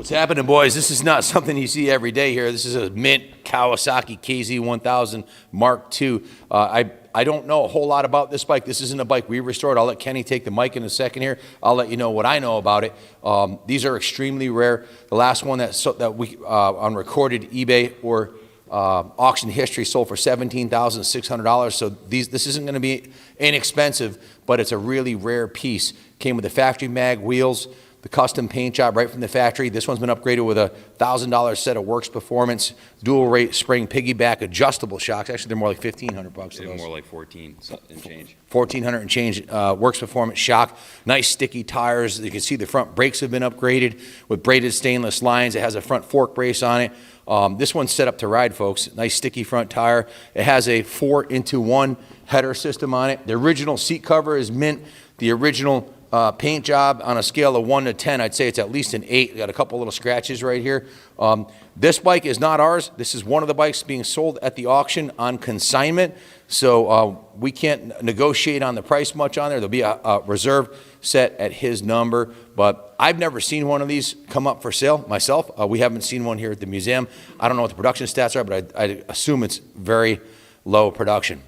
What's happening, boys? This is not something you see every day here. This is a mint Kawasaki Kz 1000 Mark II. I don't know a whole lot about this bike. This isn't a bike we restored. I'll let Kenny take the mic in a second here. I'll let you know what I know about it. These are extremely rare. The last one that we on recorded eBay or auction history sold for $17,600. So this isn't going to be inexpensive, but it's a really rare piece. Came with the factory mag wheels, the custom paint job right from the factory. This one's been upgraded with a $1,000 set of Works Performance dual rate spring piggyback adjustable shocks. Actually, they're more like $1,500. They're more like 14 and change. 1,400 and change. Works Performance shock. Nice sticky tires. You can see the front brakes have been upgraded with braided stainless lines. It has a front fork brace on it. This one's set up to ride, folks. Nice sticky front tire. It has a 4-into-1 header system on it. The original seat cover is mint. The original paint job on a scale of 1 to 10, I'd say it's at least an 8. Got a couple little scratches right here. This bike is not ours. This is one of the bikes being sold at the auction on consignment. So we can't negotiate on the price much on there. There'll be a reserve set at his number. But I've never seen one of these come up for sale myself. We haven't seen one here at the museum. I don't know what the production stats are, but I assume it's very low production.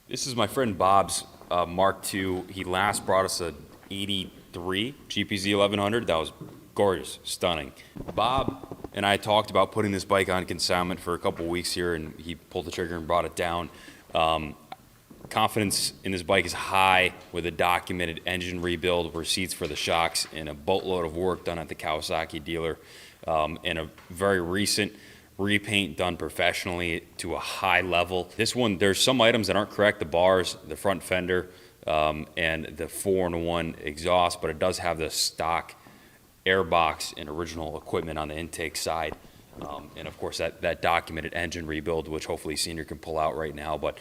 This is my friend Bob's Mark II. He last brought us a 83 GPZ 1100. That was gorgeous, stunning. Bob and I talked about putting this bike on consignment for a couple weeks here, and he pulled the trigger and brought it down. Confidence in this bike is high with a documented engine rebuild, receipts for the shocks, and a boatload of work done at the Kawasaki dealer, and a very recent repaint done professionally to a high level. This one, there's some items that aren't correct, the bars, the front fender, and the 4-in-1 exhaust, but it does have the stock airbox and original equipment on the intake side. And of course that documented engine rebuild, which hopefully Senior can pull out right now, but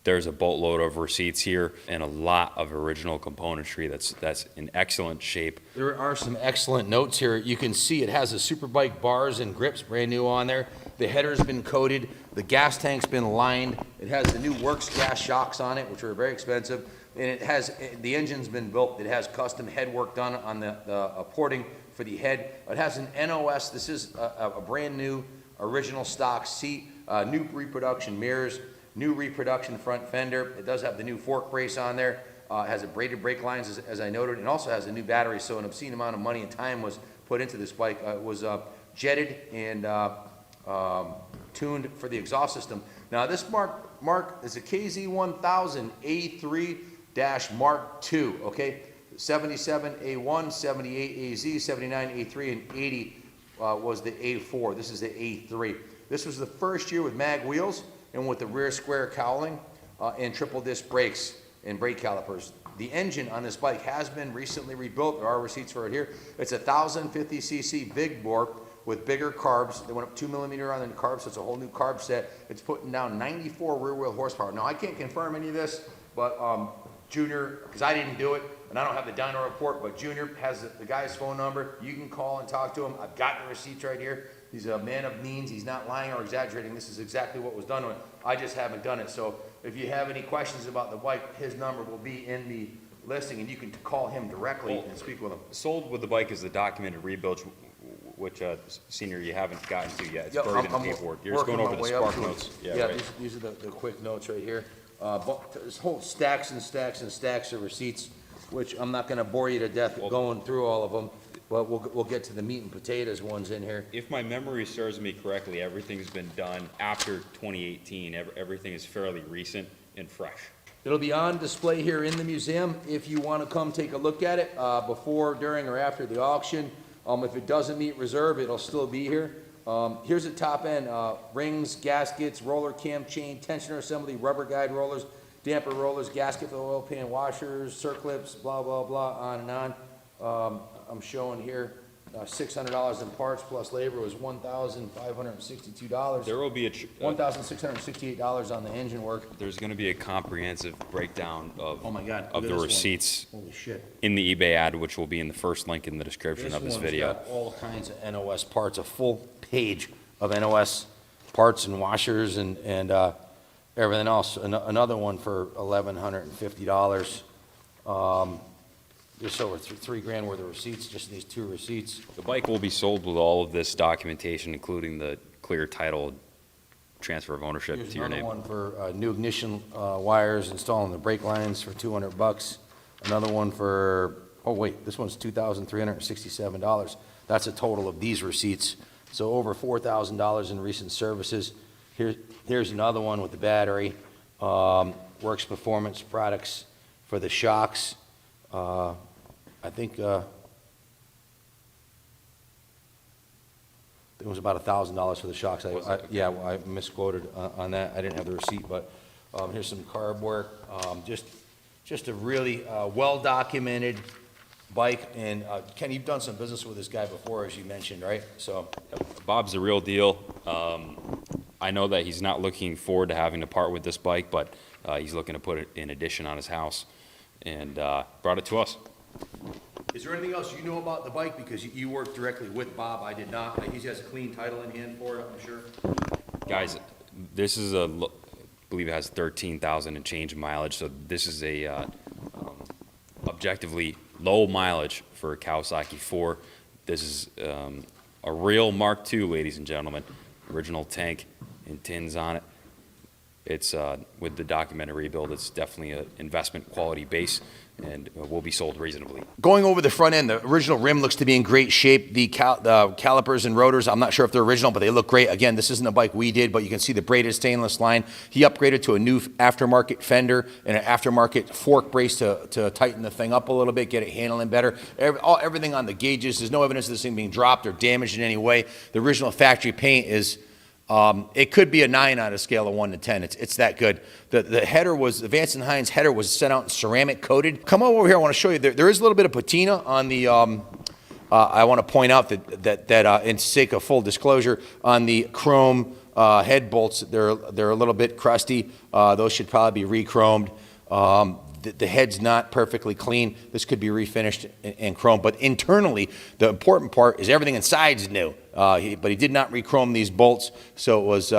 there's a boatload of receipts here and a lot of original componentry that's in excellent shape. There are some excellent notes here. You can see it has the Superbike bars and grips brand new on there. The header's been coated. The gas tank's been lined. It has the new Works gas shocks on it, which are very expensive. And it has, the engine's been built. It has custom head work done on the porting for the head. It has an NOS. This is a brand new original stock seat, new reproduction mirrors, new reproduction front fender. It does have the new fork brace on there. It has a braided brake lines, as I noted, and also has a new battery. So an obscene amount of money and time was put into this bike. It was jetted and tuned for the exhaust system. Now this Mark is a KZ 1000 A3-Mark II, okay? 77 A1, 78 AZ, 79 A3, and 80 was the A4. This is the A3. This was the first year with mag wheels and with the rear square cowling and triple disc brakes and brake calipers. The engine on this bike has been recently rebuilt. There are receipts for it here. It's a 1050cc big bore with bigger carbs. They went up 2 millimeter on the carbs, so it's a whole new carb set. It's putting down 94 rear wheel horsepower. Now I can't confirm any of this, but Junior, because I didn't do it, and I don't have the dyno report, but Junior has the guy's phone number. You can call and talk to him. I've got the receipts right here. He's a man of means. He's not lying or exaggerating. This is exactly what was done to it. I just haven't done it. So if you have any questions about the bike, his number will be in the listing, and you can call him directly and speak with him. Sold with the bike is the documented rebuild, which Senior, you haven't gotten to yet. It's buried in the paperwork. You're just going over the spark notes. Yeah, right. These are the quick notes right here. This whole stacks and stacks and stacks of receipts, which I'm not going to bore you to death going through all of them. But we'll get to the meat and potatoes ones in here. If my memory serves me correctly, everything's been done after 2018. Everything is fairly recent and fresh. It'll be on display here in the museum if you want to come take a look at it before, during, or after the auction. If it doesn't meet reserve, it'll still be here. Here's the top end. Rings, gaskets, roller cam chain, tensioner assembly, rubber guide rollers, damper rollers, gasket for the oil pan washers, circlips, blah, blah, blah, on and on. I'm showing here $600 in parts plus labor was $1,562. There will be a $1,668 on the engine work. There's going to be a comprehensive breakdown of of the receipts Holy shit. in the eBay ad, which will be in the first link in the description of this video. Got all kinds of NOS parts, a full page of NOS parts and washers and everything else. Another one for $1,150. just over $3 grand worth of receipts, just these 2 receipts. The bike will be sold with all of this documentation, including the clear title, transfer of ownership Here's to your another name. one for new ignition wires, installing the brake lines for $200. Another one for, oh wait, this one's $2,367. That's a total of these receipts. So over $4,000 in recent services. Here's another one with the battery. Works Performance Products for the shocks. I think it was about $1,000 for the shocks. Yeah, well, I misquoted on that. I didn't have the receipt, but here's some carb work. Just a really well-documented bike. And Ken, you've done some business with this guy before, as you mentioned, right? So Bob's the real deal. I know that he's not looking forward to having to part with this bike, but he's looking to put an addition on his house, and brought it to us. is there anything else you know about the bike? Because you worked directly with Bob. I did not. He has a clean title in hand for it, I'm sure. Guys, this is I believe it has 13,000 and change mileage, so this is a objectively low mileage for a Kawasaki 4. This is a real Mark II, ladies and gentlemen. Original tank and tins on it. It's with the documented rebuild, it's definitely an investment quality base, and will be sold reasonably. Going over the front end, the original rim looks to be in great shape. The calipers and rotors, I'm not sure if they're original, but they look great. Again, this isn't a bike we did, but you can see the braided stainless line. He upgraded to a new aftermarket fender and an aftermarket fork brace to tighten the thing up a little bit, get it handling better. Everything on the gauges, there's no evidence of this thing being dropped or damaged in any way. The original factory paint is, it could be a 9 on a scale of 1 to 10. It's that good. The header was, the Vance & Hines header was sent out in ceramic coated. Come over here, I want to show you. There is a little bit of patina on the, I want to point out that in sake of full disclosure, on the chrome head bolts, they're a little bit crusty. Those should probably be re-chromed. The head's not perfectly clean. This could be refinished and chromed. But internally, the important part is everything inside's new. But he did not re-chrome these bolts, so it was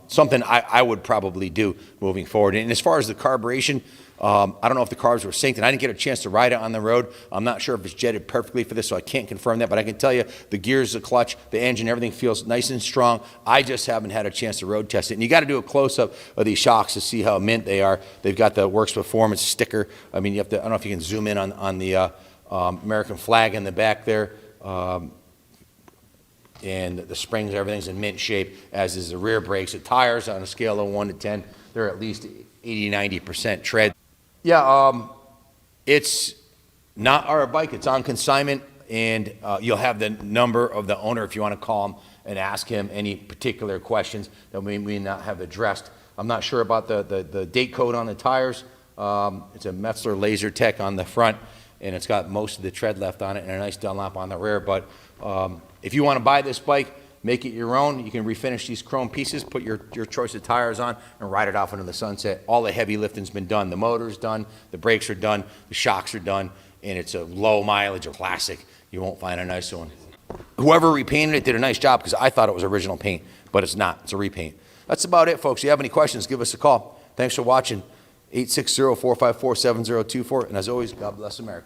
something I would probably do moving forward. And as far as the carburation, I don't know if the carbs were synced, and I didn't get a chance to ride it on the road. I'm not sure if it's jetted perfectly for this, so I can't confirm that. But I can tell you the gears, the clutch, the engine, everything feels nice and strong. I just haven't had a chance to road test it. And you got to do a close-up of these shocks to see how mint they are. They've got the Works Performance sticker. I mean, you have to, I don't know if you can zoom in on the American flag in the back there. And the springs, everything's in mint shape, as is the rear brakes. The tires, on a scale of 1 to 10, they're at least 80–90% tread. Yeah, it's not our bike. It's on consignment, and you'll have the number of the owner if you want to call him and ask him any particular questions that we may not have addressed. I'm not sure about the date code on the tires. It's a Metzler Laser Tech on the front, and it's got most of the tread left on it and a nice Dunlop on the rear. But if you want to buy this bike, make it your own. You can refinish these chrome pieces, put your choice of tires on, and ride it off into the sunset. All the heavy lifting's been done. The motor's done, the brakes are done, the shocks are done, and it's a low mileage, a classic. You won't find a nicer one. Whoever repainted it did a nice job, because I thought it was original paint, but it's not. It's a repaint. That's about it, folks. If you have any questions, give us a call. Thanks for watching. 860-454-7024. And as always, God bless America.